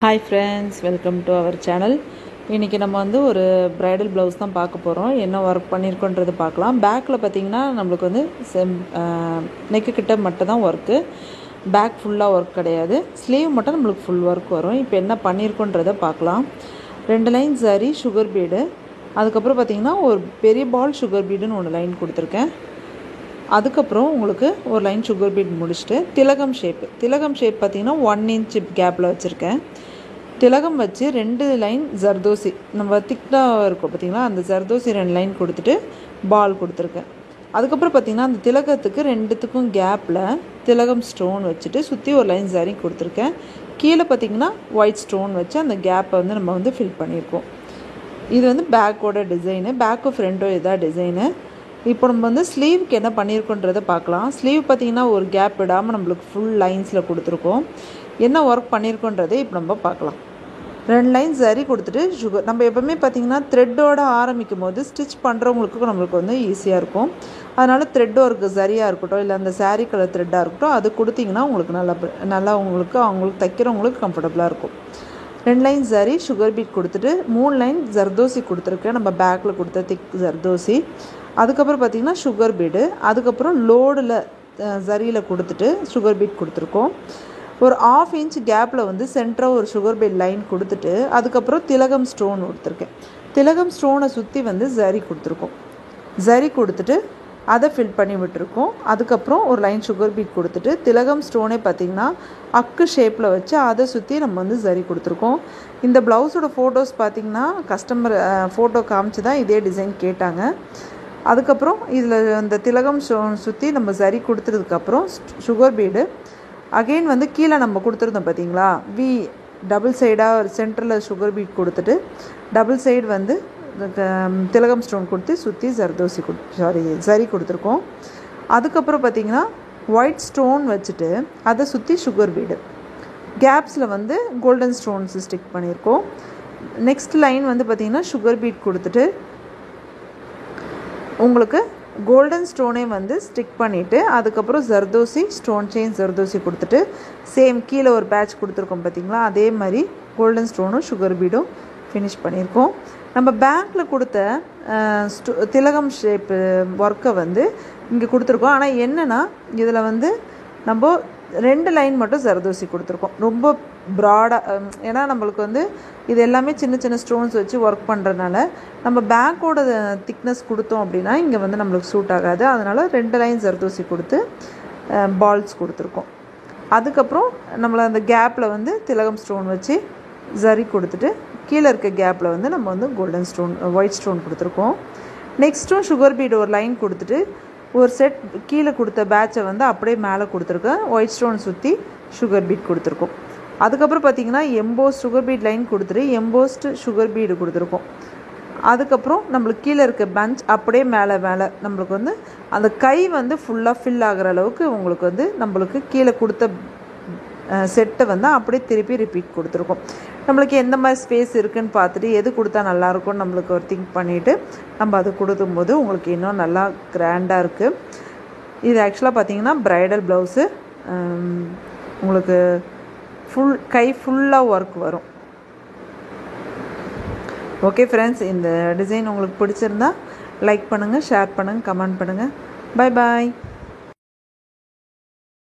Hi friends, welcome to our channel. இன்னைக்கு நம்ம வந்து ஒரு bridal blouse தான் பார்க்க போறோம். என்ன வர்க் பண்ணிருக்கோன்றது பார்க்கலாம். பேக்ல பாத்தீங்கன்னா நமக்கு வந்து நெக் கிட்ட மட்டும் தான் வர்க். பேக் ஃபுல்லா வர்க் கிடையாது. ஸ்லீவ் மட்டும் நமக்கு ஃபுல் வர்க் வரும். இப்போ என்ன பண்ணிருக்கோன்றதை பார்க்கலாம். 2 லைன் சரி sugar bead. அதுக்கு அப்புறம் பாத்தீங்கன்னா ஒரு பெரிய பால் sugar beadன்னு ஒரு லைன் கொடுத்திருக்கேன். அதுக்கு அப்புறம் உங்களுக்கு ஒரு லைன் sugar bead முடிச்சிட்டு திலகம் ஷேப் பாத்தீங்கன்னா 1 inch கேப்ல வச்சிருக்கேன். திலகம் வச்சு 2 லைன் ஜர்தோசி நம்ம திக்கா இருக்கும் பாத்தீங்களா அந்த ஜர்தோசி 2 லைன் கொடுத்துட்டு பால் கொடுத்திருக்கேன். அதுக்கு அப்புறம் பாத்தீங்கன்னா அந்த திலகத்துக்கு ரெண்டுத்துக்கும் கேப்ல திலகம் ஸ்டோன் வச்சிட்டு சுத்தி ஒரு லைன் ஜரி கொடுத்திருக்கேன். கீழ பாத்தீங்கன்னா ஒயிட் ஸ்டோன் வச்சு அந்த கேப்பை வந்து நம்ம வந்து ஃபில் பண்ணிருக்கோம். இது வந்து பேக்கோட டிசைன், பேக் ஃப்ரண்டோ இதா டிசைன். இப்போ நம்ம வந்து ஸ்லீவ்க்கு என்ன பண்ணிருக்கோன்றதை பார்க்கலாம். ஸ்லீவ் பாத்தீங்கன்னா ஒரு கேப் விடாம நமக்கு ஃபுல் லைன்ஸ்ல கொடுத்திருக்கோம். என்ன வர்க் பண்ணிருக்கோன்றதை இப்போ நம்ம பார்க்கலாம். 2 லைன் சரி கொடுத்துட்டு சுகர் நம்ம எப்பவுமே பாத்தீங்கன்னா த்ரெட்டோட ஆரம்பிக்கும்போது ஸ்டிட்ச் பண்றவங்களுக்கு நமக்கு வந்து ஈஸியா இருக்கும். அதனால த்ரெட் வர்க் சரியா இருக்கட்டும் இல்ல அந்த saree கலர் த்ரெட்டா இருக்கட்டும் அது கொடுத்தீங்கன்னா உங்களுக்கு நல்லா அவங்களுக்கு தைக்கிறவங்களுக்கு கம்ஃபர்ட்டபிளா இருக்கும். 2 லைன் சரி சுகர் பீட் கொடுத்துட்டு 3 லைன் ஜர்தோசி கொடுத்திருக்கேன். நம்ம பேக்ல கொடுத்த திக் ஜர்தோசி. அதுக்கு அப்புறம் பாத்தீங்கன்னா சுகர் பீட். அதுக்கு அப்புறம் லோடுல சரியில கொடுத்துட்டு சுகர் பீட் கொடுத்திருக்கோம். ஒரு 1/2 inch கேப்ல வந்து சென்டரா ஒரு சுகர் பீட் லைன் கொடுத்துட்டு அதுக்கு அப்புறம் திலகம் ஸ்டோன் கொடுத்திருக்கேன். திலகம் ஸ்டோனை சுத்தி வந்து ஜரி கொடுத்திருக்கோம். ஜரி கொடுத்துட்டு அதை ஃபில் பண்ணி விட்டுருக்கோம். அதுக்கு அப்புறம் ஒரு லைன் சுகர் பீட் கொடுத்துட்டு திலகம் ஸ்டோனே பாத்தீங்கன்னா அக்கு ஷேப்ல வச்சு அதை சுத்தி நம்ம வந்து ஜரி கொடுத்திருக்கோம். இந்த பிளவுஸோட போட்டோஸ் பாத்தீங்கன்னா கஸ்டமர் போட்டோ காமிச்சு தான் இதே டிசைன் கேட்டாங்க. அதுக்கு அப்புறம் இதுல அந்த திலகம் ஸ்டோன் சுத்தி நம்ம ஜரி கொடுத்ததுக்கு அப்புறம் சுகர் பீட் அகைன் வந்து கீழ நம்ம கொடுத்திருந்தோம் பாத்தீங்களா வி டபுள் சைடா சென்டர்ல சுகர் பீட் கொடுத்துட்டு டபுள் சைடு வந்து திலகம் ஸ்டோன் கொடுத்து சுத்தி ஜரி கொடுத்திருக்கோம். அதுக்கு அப்புறம் பாத்தீங்கன்னா ஒயிட் ஸ்டோன் வச்சிட்டு அதை சுத்தி சுகர் பீட் கேப்ஸ்ல வந்து கோல்டன் ஸ்டோன்ஸ் ஸ்டிக் பண்ணிருக்கோம். நெக்ஸ்ட் லைன் வந்து பாத்தீங்கன்னா சுகர் பீட் கொடுத்துட்டு உங்களுக்கு கோல்டன் ஸ்டோனே வந்து ஸ்டிக் பண்ணிட்டு அதுக்கு அப்புறம் ஜர்தோசி ஸ்டோன் செயின் ஜர்தோசி கொடுத்துட்டு சேம் கீழ ஒரு பேட்ச் கொடுத்திருக்கோம் பாத்தீங்களா அதே மாதிரி கோல்டன் ஸ்டோனும் சுகர் பீடும் finish பண்ணிருக்கோம். நம்ம பேக்ல கொடுத்த திலகம் ஷேப் வர்க்க வந்து இங்க கொடுத்திருக்கோம். ஆனா என்னன்னா இதுல வந்து நம்ம 2 லைன் மட்டும் ஜர்தோசி கொடுத்திருக்கோம். ரொம்ப பிராடா ஏனா நமக்கு வந்து இது எல்லாமே சின்ன சின்ன ஸ்டோன்ஸ் வச்சு வர்க் பண்றனால நம்ம பேக்கோட thickness கொடுத்தோம் அப்படினா இங்க வந்து நமக்கு சூட் ஆகாது. அதனால 2 லைன் ஜர்தோசி கொடுத்து பால்ஸ் கொடுத்திருக்கோம். அதுக்கு அப்புறம் நம்மள அந்த கேப்ல வந்து திலகம் ஸ்டோன் வச்சு ஜரி கொடுத்துட்டு கீழ இருக்க கேப்ல வந்து நம்ம வந்து கோல்டன் ஸ்டோன் ஒயிட் ஸ்டோன் கொடுத்திருக்கோம். நெக்ஸ்டும் சுகர் பீட் ஒரு லைன் கொடுத்துட்டு ஒரு செட் கீழ கொடுத்த பேட்சை வந்து அப்படியே மேலே கொடுத்திருக்கேன். ஒயிட் ஸ்டோன் சுத்தி சுகர் பீட் கொடுத்திருக்கோம். அதுக்கு அப்புறம் பாத்தீங்கன்னா எம்போஸ் சுகர் பீட் லைன் கொடுத்துட்டு எம்போஸ்ட் சுகர் பீட் கொடுத்திருக்கோம். அதுக்கு அப்புறம் நமக்கு கீழ இருக்க பஞ்ச் அப்படியே மேலே நமக்கு வந்து அந்த கை வந்து ஃபுல்லா ஃபில் ஆகுற அளவுக்கு உங்களுக்கு வந்து நமக்கு கீழ கொடுத்த செட்டை வந்து அப்படியே திருப்பி ரிப்பீட் கொடுத்திருக்கோம். நமக்கு எந்த மாதிரி ஸ்பேஸ் இருக்குன்னு பார்த்துட்டு எது கொடுத்தா நல்லா இருக்கும்னு நமக்கு ஒரு திங்க் பண்ணிட்டு நம்ம அது கொடுக்கும்போது உங்களுக்கு இன்னும் நல்லா கிராண்டா இருக்கு. இது एक्चुअली பாத்தீங்கன்னா பிரைடல் பிளவுஸ் உங்களுக்கு ஃபுல் கை ஃபுல்லா வர்க் வரும். ஓகே फ्रेंड्स, இந்த டிசைன் உங்களுக்கு பிடிச்சிருந்தா லைக் பண்ணுங்க, ஷேர் பண்ணுங்க, கமெண்ட் பண்ணுங்க. Bye by.